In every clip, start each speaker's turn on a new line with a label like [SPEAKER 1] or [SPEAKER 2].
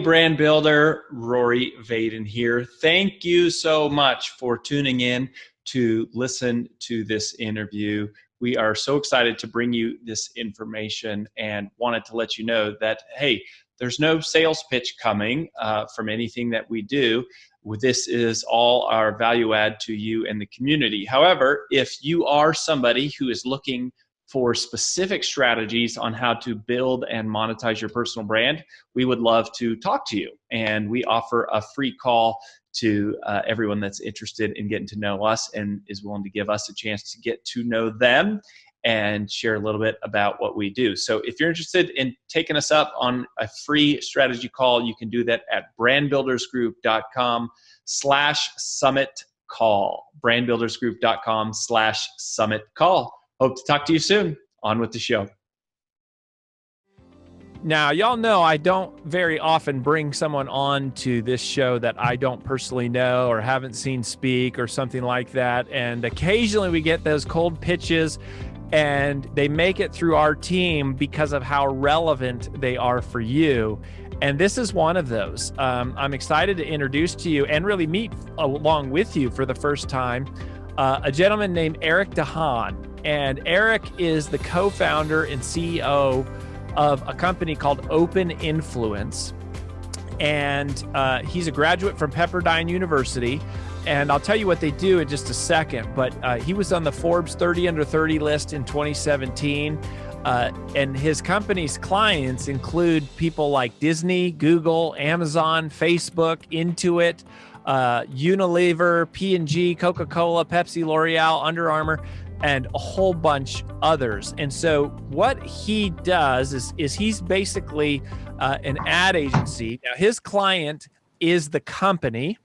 [SPEAKER 1] brand builder, Rory Vaden here. Thank you so much for tuning in to listen to this interview. We are so excited to bring you this information and wanted to let you know that, hey, there's no sales pitch coming from anything that we do. This is all our value add to you and the community. However, if you are somebody who is looking for specific strategies on how to build and monetize your personal brand, we would love to talk to you. And we offer a free call to everyone that's interested in getting to know us and is willing to give us a chance to get to know them and share a little bit about what we do. So if you're interested in taking us up on a free strategy call, you can do that at brandbuildersgroup.com/summit call. brandbuildersgroup.com/summit call. Hope to talk to you soon. On with the show.
[SPEAKER 2] Now, y'all know I don't very often bring someone on to this show that I don't personally know or haven't seen speak or something like that. And occasionally we get those cold pitches and they make it through our team because of how relevant they are for you. And this is one of those. I'm excited to introduce to you and really meet along with you for the first time a gentleman named Eric Dahan. And Eric is the co-founder and CEO of a company called Open Influence. And he's a graduate from Pepperdine University. And I'll tell you what they do in just a second. But he was on the Forbes 30 Under 30 list in 2017. And his company's clients include people like Disney, Google, Amazon, Facebook, Intuit, Unilever, P&G, Coca-Cola, Pepsi, L'Oreal, Under Armour, and a whole bunch others. And so what he does is he's basically an ad agency. Now, his client is the company,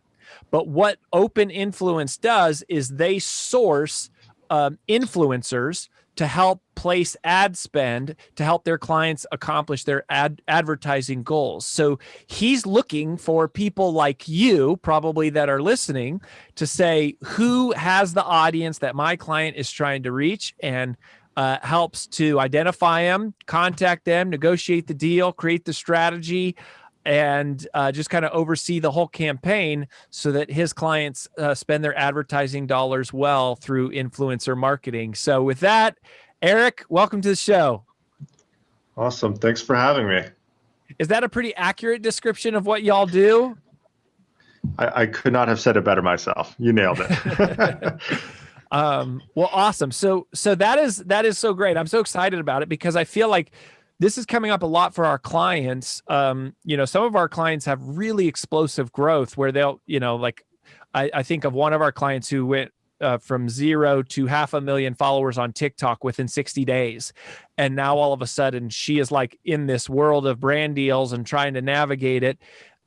[SPEAKER 2] but what Open Influence does is they source influencers to help place ad spend to help their clients accomplish their advertising goals. So he's looking for people like you, probably that are listening, to say who has the audience that my client is trying to reach, and helps to identify them, contact them, negotiate the deal, create the strategy, and just kind of oversee the whole campaign so that his clients spend their advertising dollars well through influencer marketing. So with that, Eric, welcome to the show.
[SPEAKER 3] Awesome. Thanks for having me.
[SPEAKER 2] Is that a pretty accurate description of what y'all do?
[SPEAKER 3] I could not have said it better myself. You nailed it.
[SPEAKER 2] Well, awesome. So that is so great. I'm so excited about it because I feel like this is coming up a lot for our clients. Some of our clients have really explosive growth where they'll, I think of one of our clients who went from 0 to 500,000 followers on TikTok within 60 days. And now all of a sudden she is like in this world of brand deals and trying to navigate it.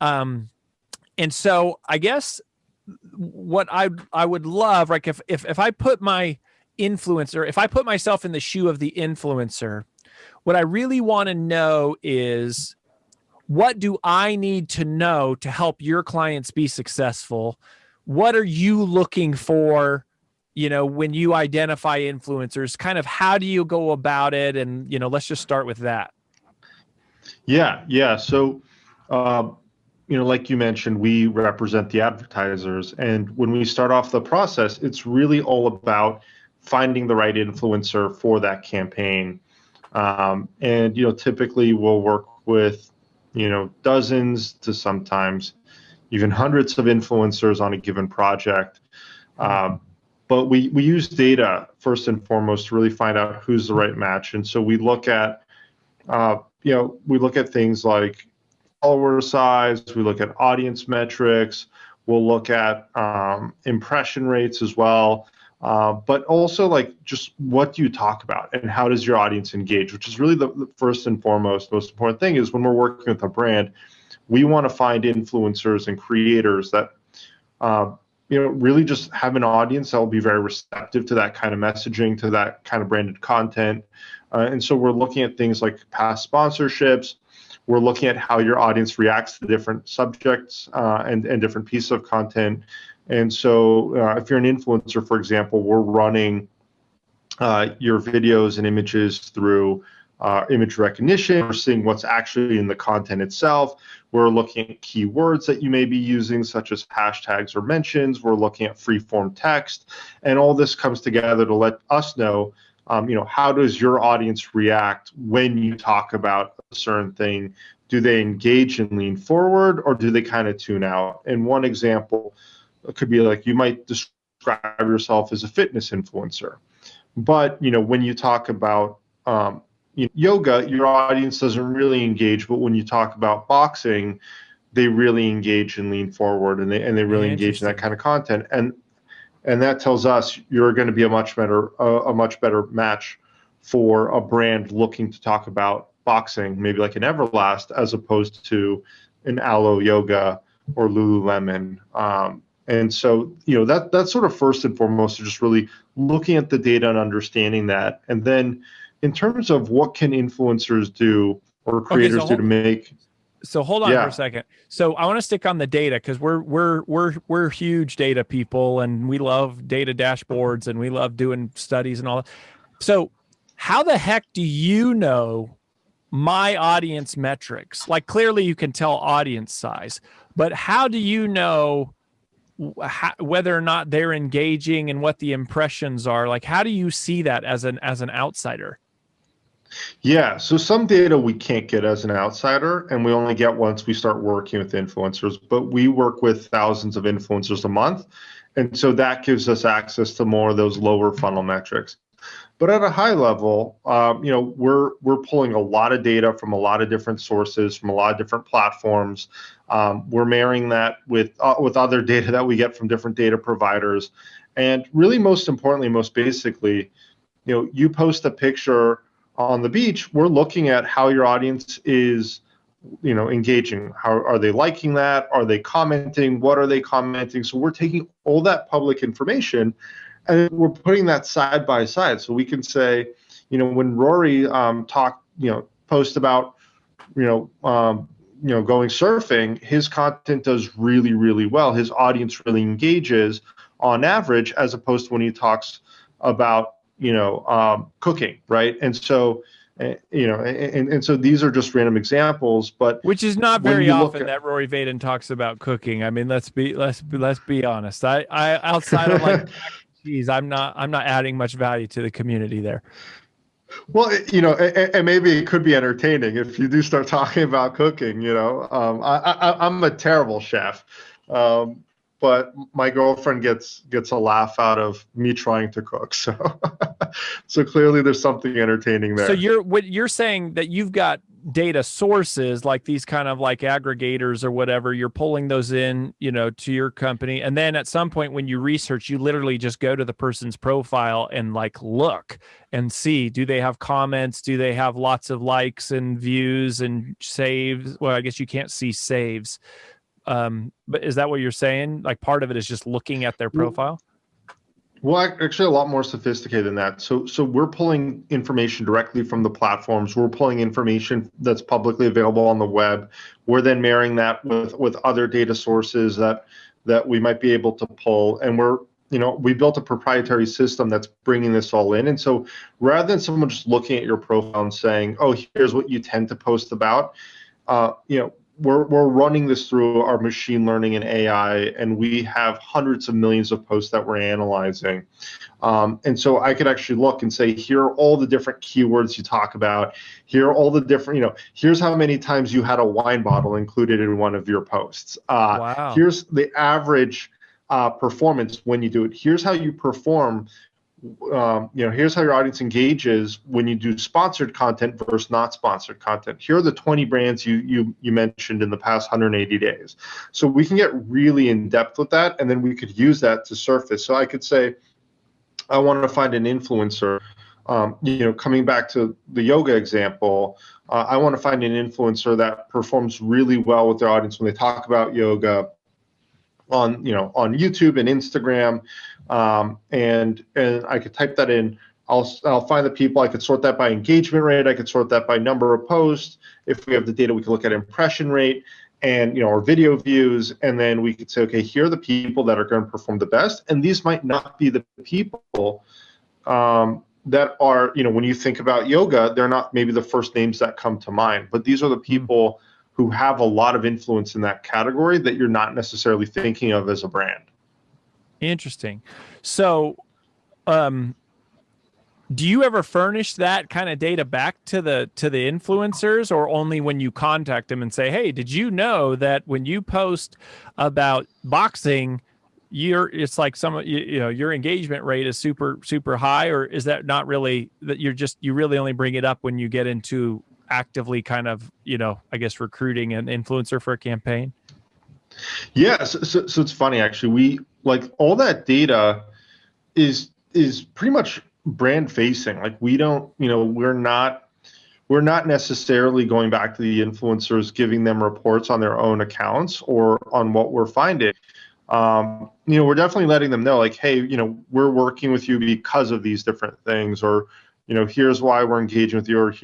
[SPEAKER 2] And so I guess what I would love, like if I put my influencer, if I put myself in the shoe of the influencer, what I really want to know is, what do I need to know to help your clients be successful? What are you looking for, when you identify influencers? Kind of how do you go about it? And, let's just start with that.
[SPEAKER 3] Yeah. So, like you mentioned, we represent the advertisers. And when we start off the process, it's really all about finding the right influencer for that campaign. And typically we'll work with, dozens to sometimes even hundreds of influencers on a given project. But we use data first and foremost to really find out who's the right match. And so we look at, things like follower size, we look at audience metrics, we'll look at impression rates as well. But also just what do you talk about and how does your audience engage, which is really the first and foremost, most important thing. Is when we're working with a brand, we want to find influencers and creators that, really just have an audience that will be very receptive to that kind of messaging, to that kind of branded content. And so we're looking at things like past sponsorships. We're looking at how your audience reacts to different subjects and different pieces of content. And so if you're an influencer, for example, we're running your videos and images through image recognition. We're seeing what's actually in the content itself. We're looking at keywords that you may be using, such as hashtags or mentions. We're looking at free-form text, and all this comes together to let us know, how does your audience react when you talk about a certain thing? Do they engage and lean forward, or do they kind of tune out? And one example could be like, you might describe yourself as a fitness influencer, but when you talk about yoga, your audience doesn't really engage, but when you talk about boxing, they really engage and lean forward, and they really engage in that kind of content, and that tells us you're going to be a much better match for a brand looking to talk about boxing, maybe like an Everlast, as opposed to an Alo Yoga or Lululemon. And so, that's sort of first and foremost, just really looking at the data and understanding that. And then in terms of what can influencers do or creators do to make.
[SPEAKER 2] So hold on for a second. So I want to stick on the data, because we're huge data people, and we love data dashboards, and we love doing studies and all that. So how the heck do you know my audience metrics? Like, clearly you can tell audience size, but how do you know whether or not they're engaging and what the impressions are? Like, how do you see that as an outsider?
[SPEAKER 3] Yeah, so some data we can't get as an outsider, and we only get once we start working with influencers, but we work with thousands of influencers a month, and so that gives us access to more of those lower funnel metrics. But at a high level, we're pulling a lot of data from a lot of different sources, from a lot of different platforms. We're marrying that with other data that we get from different data providers, and really, most importantly, most basically, you post a picture on the beach, we're looking at how your audience is, engaging. How are they liking that? Are they commenting? What are they commenting? So we're taking all that public information and we're putting that side by side. So we can say, when Rory post about, going surfing, his content does really, really well. His audience really engages on average, as opposed to when he talks about cooking, right? And so, and so these are just random examples, but
[SPEAKER 2] which is not very often that Rory Vaden talks about cooking. I mean, let's be honest. I outside of like cheese, I'm not adding much value to the community there.
[SPEAKER 3] Well, and maybe it could be entertaining if you do start talking about cooking. I'm a terrible chef. But my girlfriend gets a laugh out of me trying to cook. So clearly there's something entertaining there.
[SPEAKER 2] So you're saying that you've got data sources like these kind of like aggregators or whatever. You're pulling those in, to your company. And then at some point when you research, you literally just go to the person's profile and like look and see, do they have comments? Do they have lots of likes and views and saves? Well, I guess you can't see saves. But is that what you're saying? Like, part of it is just looking at their profile?
[SPEAKER 3] Well, actually a lot more sophisticated than that. So we're pulling information directly from the platforms. We're pulling information that's publicly available on the web. We're then marrying that with other data sources that we might be able to pull. And we built a proprietary system that's bringing this all in. And so rather than someone just looking at your profile and saying, oh, here's what you tend to post about, we're running this through our machine learning and AI, and we have hundreds of millions of posts that we're analyzing. And so I could actually look and say, here are all the different keywords you talk about. Here are all the different, here's how many times you had a wine bottle included in one of your posts.
[SPEAKER 2] Wow.
[SPEAKER 3] Here's the average performance when you do it. Here's how you perform. Here's how your audience engages when you do sponsored content versus not sponsored content. Here are the 20 brands you mentioned in the past 180 days. So we can get really in depth with that, and then we could use that to surface. So I could say, I want to find an influencer. Coming back to the yoga example, I want to find an influencer that performs really well with their audience when they talk about yoga on YouTube and Instagram. And I could type that in. I'll find the people. I could sort that by engagement rate. I could sort that by number of posts. If we have the data, we can look at impression rate and or video views, and then we could say, okay, here are the people that are going to perform the best, and these might not be the people that are, when you think about yoga, they're not maybe the first names that come to mind, but these are the people who have a lot of influence in that category that you're not necessarily thinking of as a brand.
[SPEAKER 2] Interesting. So, do you ever furnish that kind of data back to the influencers, or only when you contact them and say, "Hey, did you know that when you post about boxing, it's like your engagement rate is super high," or is that not really that you really only bring it up when you get into actively kind of, I guess, recruiting an influencer for a campaign?
[SPEAKER 3] Yeah, so it's funny actually. We like all that data is pretty much brand facing. Like we don't, we're not necessarily going back to the influencers, giving them reports on their own accounts or on what we're finding. We're definitely letting them know, like, hey, we're working with you because of these different things, or, here's why we're engaging with you, or,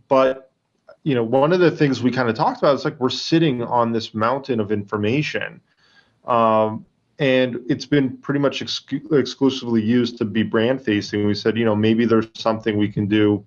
[SPEAKER 3] but, one of the things we kind of talked about is like we're sitting on this mountain of information. And it's been pretty much exclusively used to be brand facing. We said, maybe there's something we can do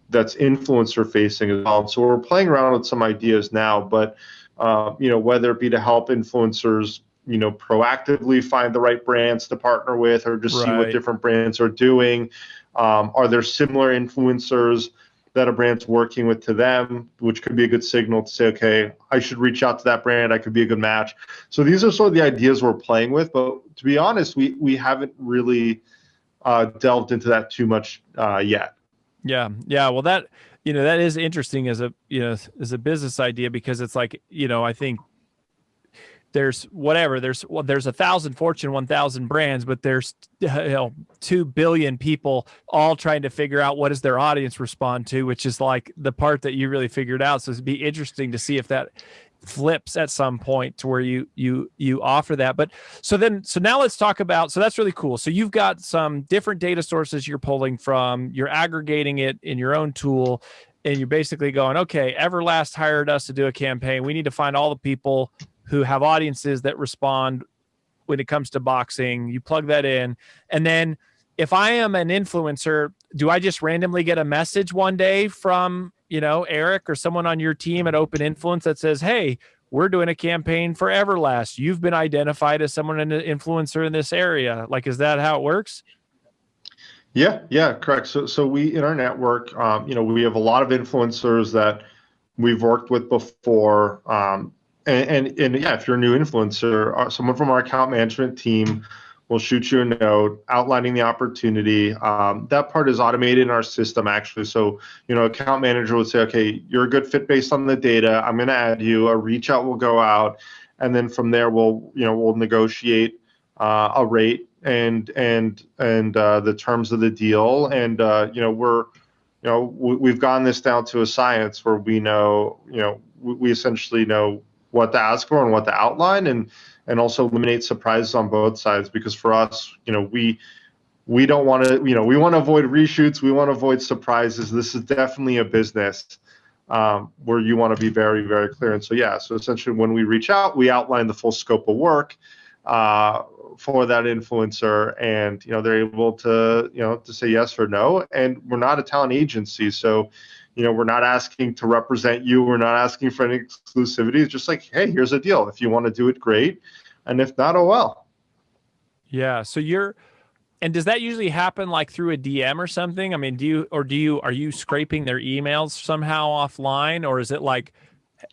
[SPEAKER 3] that's influencer facing as well. So we're playing around with some ideas now, but whether it be to help influencers, proactively find the right brands to partner with, or just see what different brands are doing. Are there similar influencers that a brand's working with to them, which could be a good signal to say, okay, I should reach out to that brand. I could be a good match. So these are sort of the ideas we're playing with. But to be honest, we haven't really delved into that too much yet.
[SPEAKER 2] Yeah. Well, that is interesting as a business idea, because it's like, I think there's 1,000 Fortune 1000 brands, but there's 2 billion people all trying to figure out what does their audience respond to, which is like the part that you really figured out. So it'd be interesting to see if that flips at some point to where you offer that. But so now let's talk about, so that's really cool. So you've got some different data sources you're pulling from, you're aggregating it in your own tool, and you're basically going, okay, Everlast hired us to do a campaign. We need to find all the people who have audiences that respond when it comes to boxing. You plug that in. And then if I am an influencer, do I just randomly get a message one day from, Eric or someone on your team at Open Influence that says, hey, we're doing a campaign for Everlast. You've been identified as someone, an influencer in this area. Like, is that how it works?
[SPEAKER 3] Yeah, correct. So we, in our network, we have a lot of influencers that we've worked with before. And yeah, if you're a new influencer, someone from our account management team will shoot you a note outlining the opportunity. That part is automated in our system, actually. So, account manager would say, okay, you're a good fit based on the data. I'm going to add you. A reach out will go out, and then from there, we'll negotiate a rate and the terms of the deal. And we've gone this down to a science where we know, we essentially know what to ask for and what to outline, and also eliminate surprises on both sides. Because for us, we don't want to, we want to avoid reshoots. We want to avoid surprises. This is definitely a business where you want to be very, very clear. And so, so essentially when we reach out, we outline the full scope of work for that influencer, and, they're able to, to say yes or no. And we're not a talent agency. So, we're not asking to represent you. We're not asking for any exclusivity. It's just like, hey, here's a deal. If you want to do it, great. And if not, oh well.
[SPEAKER 2] Yeah. So and does that usually happen like through a DM or something? I mean, are you scraping their emails somehow offline, or is it like,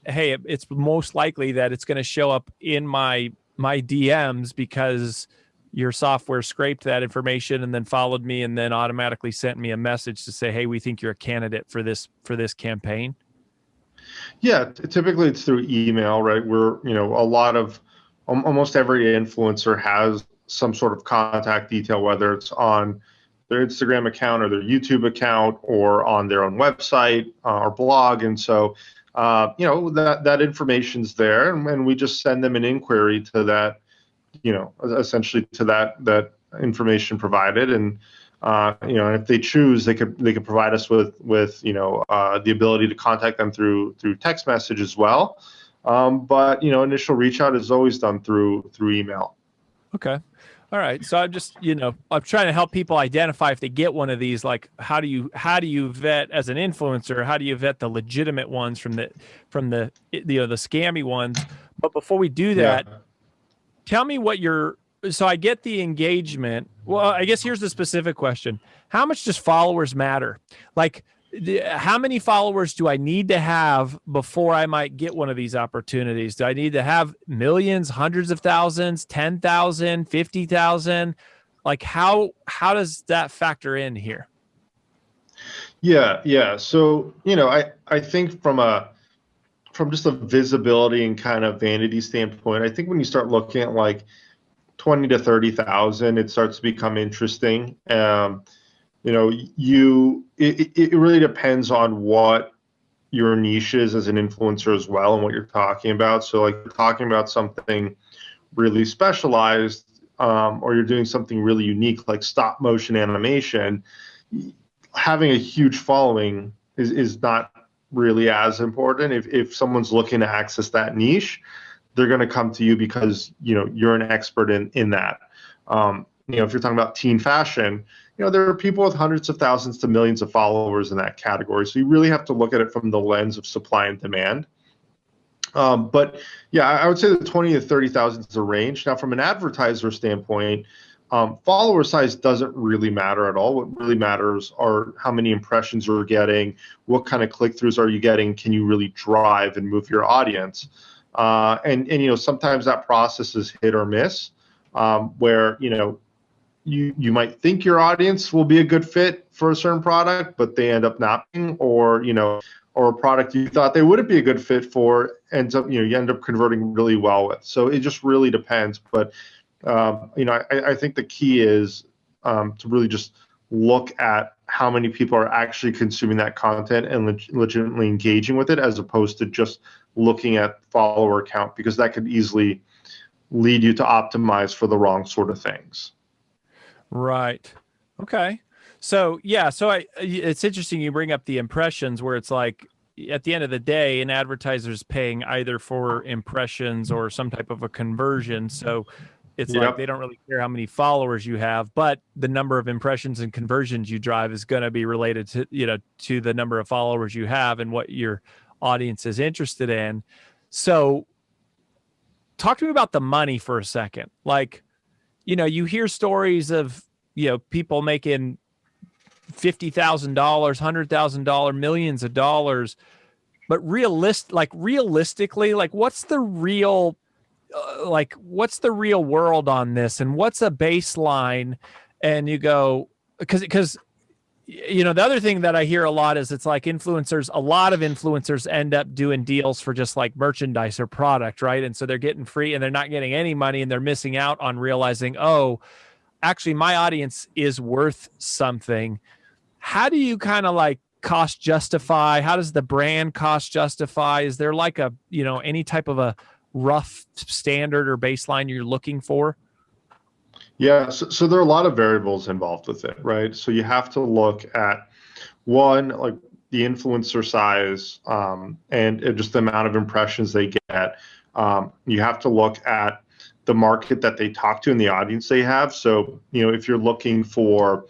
[SPEAKER 2] hey, it's most likely that it's going to show up in my DMs because your software scraped that information and then followed me and then automatically sent me a message to say, hey, we think you're a candidate for this campaign?
[SPEAKER 3] Yeah, typically it's through email, right? We're, almost every influencer has some sort of contact detail, whether it's on their Instagram account or their YouTube account or on their own website or blog. And so, that information's there, and we just send them an inquiry to that, essentially to that information provided. And, and if they choose, they could provide us with the ability to contact them through text message as well. But, initial reach out is always done through email.
[SPEAKER 2] Okay. All right. So I'm just, I'm trying to help people identify if they get one of these, like how do you vet as an influencer? How do you vet the legitimate ones from the scammy ones? But before we do
[SPEAKER 3] Yeah.
[SPEAKER 2] that, tell me so I get the engagement. Well, I guess here's the specific question. How much does followers matter? Like, how many followers do I need to have before I might get one of these opportunities? Do I need to have millions, hundreds of thousands, 10,000, 50,000? Like how does that factor in here?
[SPEAKER 3] Yeah, yeah. So, I think from just a visibility and kind of vanity standpoint, I think when you start looking at like 20 to 30,000, it starts to become interesting. It really depends on what your niche is as an influencer as well and what you're talking about. So like you're talking about something really specialized, or you're doing something really unique like stop motion animation, having a huge following is not really as important. If someone's looking to access that niche, they're going to come to you because you're an expert in that. If you're talking about teen fashion, there are people with hundreds of thousands to millions of followers in that category. So you really have to look at it from the lens of supply and demand. But yeah, I would say the 20 to 30,000 is a range. Now, from an advertiser standpoint, follower size doesn't really matter at all. What really matters are how many impressions you're getting, what kind of click-throughs are you getting, can you really drive and move your audience? And sometimes that process is hit or miss, where you might think your audience will be a good fit for a certain product, but they end up not being, or a product you thought they wouldn't be a good fit for ends up you end up converting really well with. So it just really depends. But I think the key is to really just look at how many people are actually consuming that content and legitimately engaging with it, as opposed to just looking at follower count, because that could easily lead you to optimize for the wrong sort of things.
[SPEAKER 2] Right. Okay. So yeah, it's interesting you bring up the impressions, where it's like at the end of the day, an advertiser's paying either for impressions or some type of a conversion. So it's like they don't really care how many followers you have, but the number of impressions and conversions you drive is going to be related to the number of followers you have and what your audience is interested in. So talk to me about the money for a second. Like, you hear stories of, people making $50,000, $100,000, millions of dollars, but realistically, like what's the real world on this, and what's a baseline? And you go, because the other thing that I hear a lot is it's like a lot of influencers end up doing deals for just like merchandise or product, right? And so they're getting free and they're not getting any money, and they're missing out on realizing, oh, actually my audience is worth something. How do you kind of like cost justify? How does the brand cost justify? Is there like any type of a rough standard or baseline you're looking for?
[SPEAKER 3] Yeah, so there are a lot of variables involved with it, right? So you have to look at one, like the influencer size, and just the amount of impressions they get. You have to look at the market that they talk to and the audience they have. So, if you're looking for,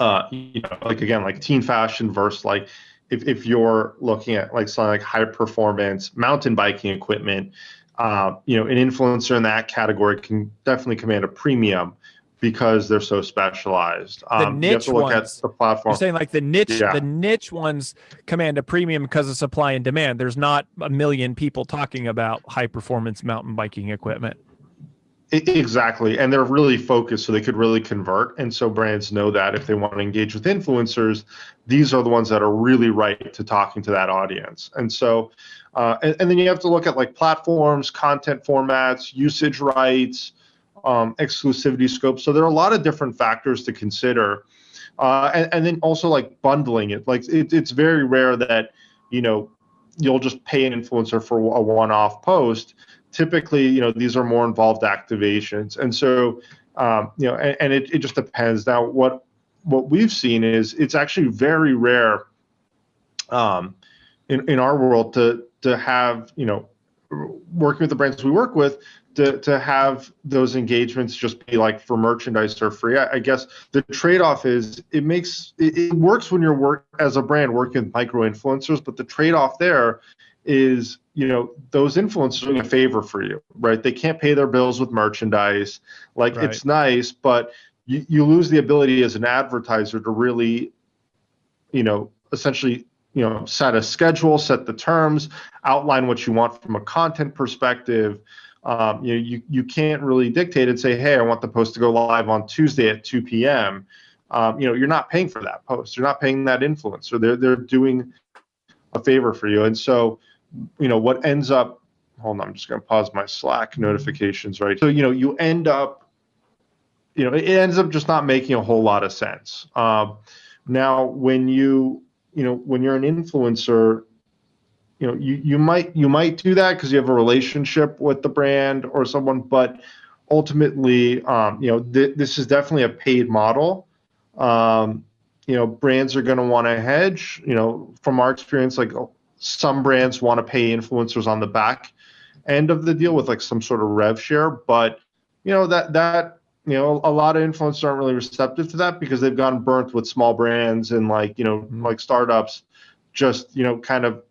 [SPEAKER 3] like teen fashion versus like if you're looking at like something like high performance mountain biking equipment, an influencer in that category can definitely command a premium because they're so specialized.
[SPEAKER 2] The niche
[SPEAKER 3] you have to look
[SPEAKER 2] ones,
[SPEAKER 3] at the platform.
[SPEAKER 2] You're saying like the niche ones command a premium because of supply and demand. There's not a million people talking about high performance mountain biking equipment.
[SPEAKER 3] Exactly. And they're really focused, so they could really convert. And so brands know that if they want to engage with influencers, these are the ones that are really right to talking to that audience. And so, and then you have to look at like platforms, content formats, usage rights, exclusivity scope. So there are a lot of different factors to consider. And then also like bundling it. Like it's very rare that, you'll just pay an influencer for a one-off post. Typically, these are more involved activations. And so, and it just depends. Now, what we've seen is it's actually very rare in our world to have, working with the brands we work with to have those engagements just be like for merchandise or free. I guess the trade-off is it works when you're as a brand working with micro influencers, but the trade-off there is, those influencers are doing a favor for you, right? They can't pay their bills with merchandise. Like,
[SPEAKER 2] Right.
[SPEAKER 3] It's nice, but you lose the ability as an advertiser to really, essentially, set a schedule, set the terms, outline what you want from a content perspective. You can't really dictate and say, hey, I want the post to go live on Tuesday at 2 p.m. You're not paying for that post. You're not paying that influencer. They're doing a favor for you. And so, what ends up, hold on, I'm just going to pause my Slack notifications, right? So, you end up, it ends up just not making a whole lot of sense. Now, when when you're an influencer, you might do that because you have a relationship with the brand or someone, but ultimately, this is definitely a paid model. Brands are going to want to hedge. From our experience, like some brands want to pay influencers on the back end of the deal with like some sort of rev share, but that a lot of influencers aren't really receptive to that because they've gotten burnt with small brands and like startups, just kind of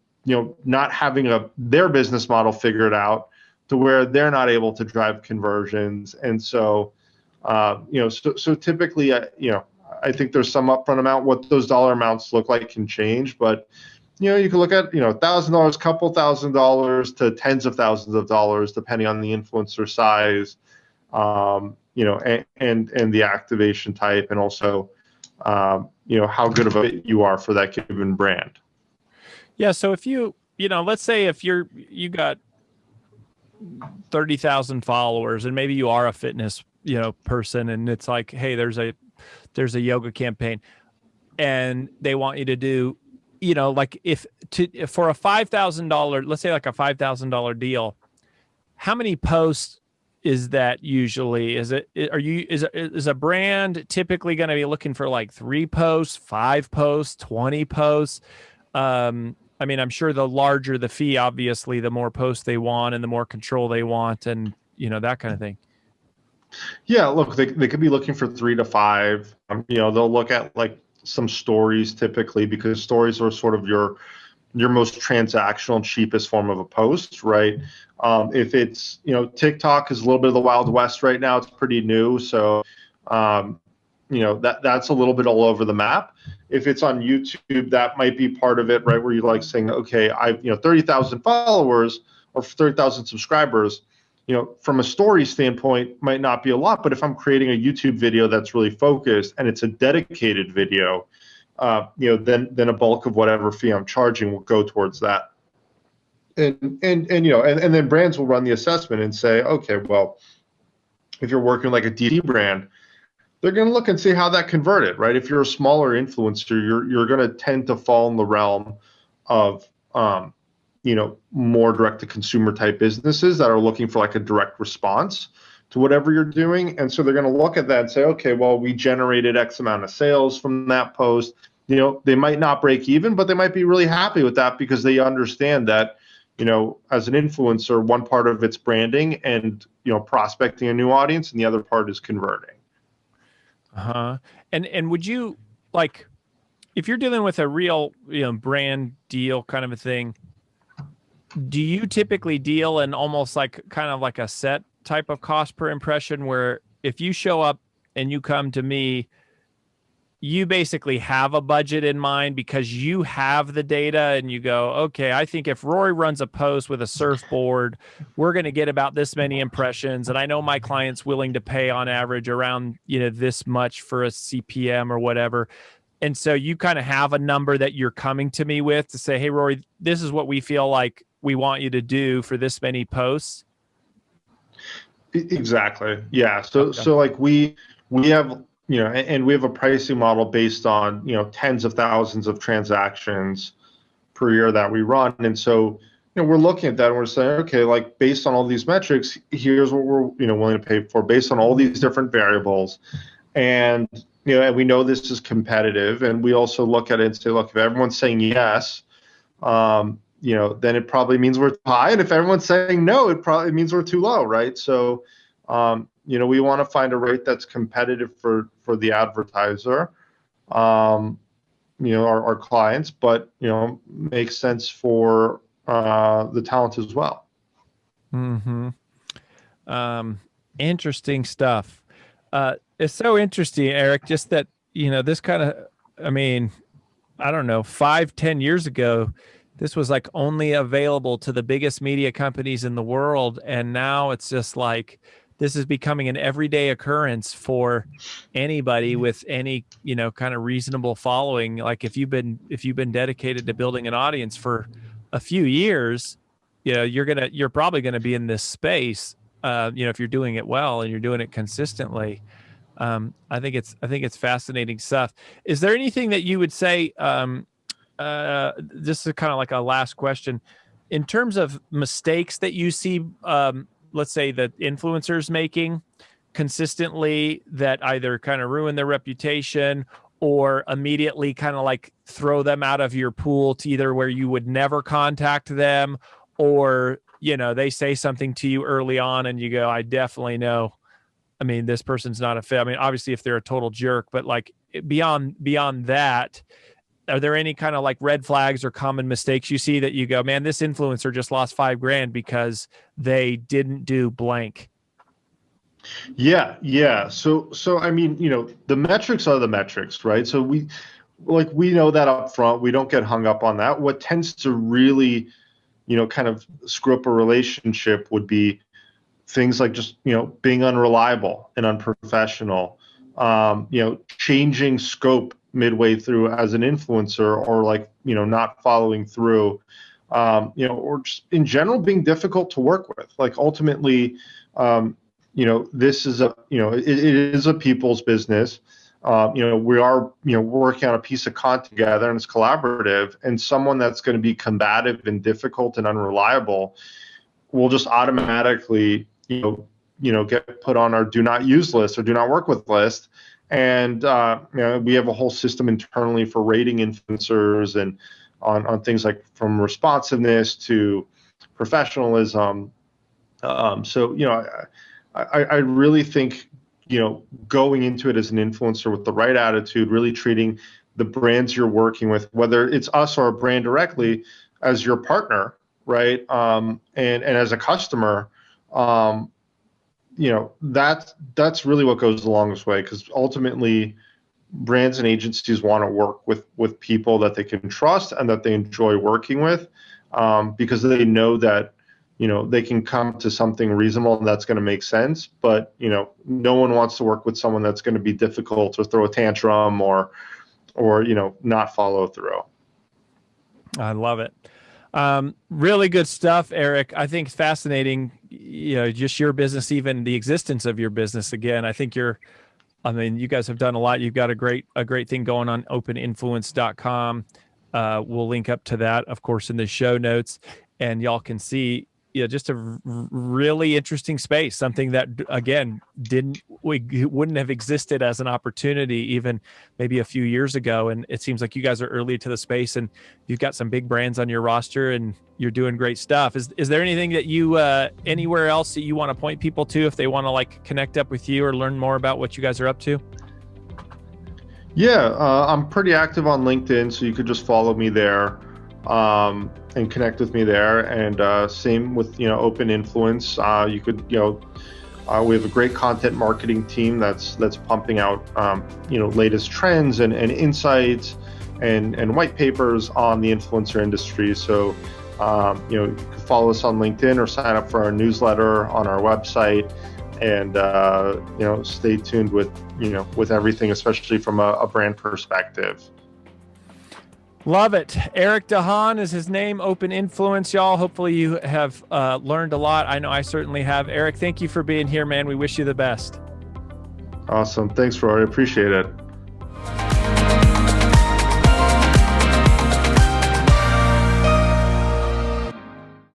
[SPEAKER 3] not having their business model figured out to where they're not able to drive conversions. And so so typically I think there's some upfront amount. What those dollar amounts look like can change, but you can look at $1,000, couple $1,000 to tens of thousands of dollars depending on the influencer size, and the activation type, and also how good of a fit you are for that given brand.
[SPEAKER 2] Yeah. So if let's say if you got 30,000 followers and maybe you are a fitness, person, and it's like, hey, there's a yoga campaign and they want you to do, like for a $5,000, let's say like a $5,000 deal, how many posts is that usually? Is a brand typically going to be looking for like 3 posts, 5 posts, 20 posts? I mean, I'm sure the larger the fee, obviously, the more posts they want and the more control they want, and that kind of thing.
[SPEAKER 3] Yeah, look, they could be looking for 3 to 5. They'll look at like some stories typically, because stories are sort of your most transactional, cheapest form of a post, right? If it's TikTok is a little bit of the Wild West right now. It's pretty new, so that's a little bit all over the map. If it's on YouTube, that might be part of it, right? Where you're like saying, okay, I've 30,000 followers or 30,000 subscribers. From a story standpoint, might not be a lot, but if I'm creating a YouTube video that's really focused and it's a dedicated video, then a bulk of whatever fee I'm charging will go towards that. And then brands will run the assessment and say, okay, well, if you're working like a DD brand, they're going to look and see how that converted, right? If you're a smaller influencer, you're going to tend to fall in the realm of more direct to consumer type businesses that are looking for like a direct response to whatever you're doing. And so they're going to look at that and say, okay, well, we generated X amount of sales from that post. They might not break even, but they might be really happy with that because they understand that, as an influencer, one part of it's branding and, prospecting a new audience, and the other part is converting.
[SPEAKER 2] Uh-huh. And would you, like, if you're dealing with a real, brand deal kind of a thing, do you typically deal in almost like kind of like a set type of cost per impression, where if you show up and you come to me, you basically have a budget in mind because you have the data and you go, okay, I think if Rory runs a post with a surfboard, we're going to get about this many impressions. And I know my client's willing to pay on average around, this much for a CPM or whatever. And so you kind of have a number that you're coming to me with to say, hey, Rory, this is what we feel like we want you to do for this many posts.
[SPEAKER 3] Exactly. Yeah. So like we have, and we have a pricing model based on, tens of thousands of transactions per year that we run. And so, we're looking at that and we're saying, okay, like based on all these metrics, here's what we're, willing to pay for based on all these different variables. And, and we know this is competitive. And we also look at it and say, look, if everyone's saying yes, then it probably means we're too high. And if everyone's saying no, it probably means we're too low, right? So, we want to find a rate that's competitive for the advertiser, our clients, but, makes sense for the talent as well.
[SPEAKER 2] Mm-hmm. Interesting stuff. It's so interesting, Eric, just that, this kind of, I don't know, 5-10 years ago, this was like only available to the biggest media companies in the world. And now it's just like, this is becoming an everyday occurrence for anybody with any, kind of reasonable following. Like if you've been dedicated to building an audience for a few years, you're probably going to be in this space, if you're doing it well and you're doing it consistently. I think it's fascinating stuff. Is there anything that you would say, this is kind of like a last question, in terms of mistakes that you see, let's say that influencers making consistently that either kind of ruin their reputation or immediately kind of like throw them out of your pool to either where you would never contact them, or, they say something to you early on and you go, I definitely know, this person's not a fit. Obviously if they're a total jerk, but like beyond that, are there any kind of like red flags or common mistakes you see that you go, man, this influencer just lost $5,000 because they didn't do blank?
[SPEAKER 3] Yeah. So the metrics are the metrics, right? So we know that up front. We don't get hung up on that. What tends to really, kind of screw up a relationship would be things like just, being unreliable and unprofessional, changing scope midway through as an influencer, or like, not following through, or just in general being difficult to work with. Like ultimately, this is it is a people's business. We are, working on a piece of content together, and it's collaborative, and someone that's going to be combative and difficult and unreliable will just automatically, get put on our do not use list or do not work with list. And, we have a whole system internally for rating influencers and on things like from responsiveness to professionalism. So, I really think, going into it as an influencer with the right attitude, really treating the brands you're working with, whether it's us or a brand directly, as your partner, right? And as a customer, that's really what goes the longest way, because ultimately brands and agencies want to work with people that they can trust and that they enjoy working with, because they know that, they can come to something reasonable and that's going to make sense. But, no one wants to work with someone that's going to be difficult or throw a tantrum or not follow through.
[SPEAKER 2] I love it. Really good stuff, Eric. I think it's fascinating, just your business, even the existence of your business. Again, I think you guys have done a lot. You've got a great thing going on, openinfluence.com. We'll link up to that, of course, in the show notes, and y'all can see, just a really interesting space, something that, again, wouldn't have existed as an opportunity even maybe a few years ago. And it seems like you guys are early to the space, and you've got some big brands on your roster, and you're doing great stuff. Is there anything that you, anywhere else that you want to point people to if they want to like connect up with you or learn more about what you guys are up to?
[SPEAKER 3] Yeah, I'm pretty active on LinkedIn, so you could just follow me there. And connect with me there, and same with Open Influence. You could we have a great content marketing team that's pumping out latest trends and insights and white papers on the influencer industry. So you can follow us on LinkedIn or sign up for our newsletter on our website, and stay tuned with everything, especially from a brand perspective.
[SPEAKER 2] Love it. Eric Dahan is his name, Open Influence, y'all. Hopefully you have learned a lot. I know I certainly have. Eric, thank you for being here, man. We wish you the best.
[SPEAKER 3] Awesome. Thanks, Rory. Appreciate it.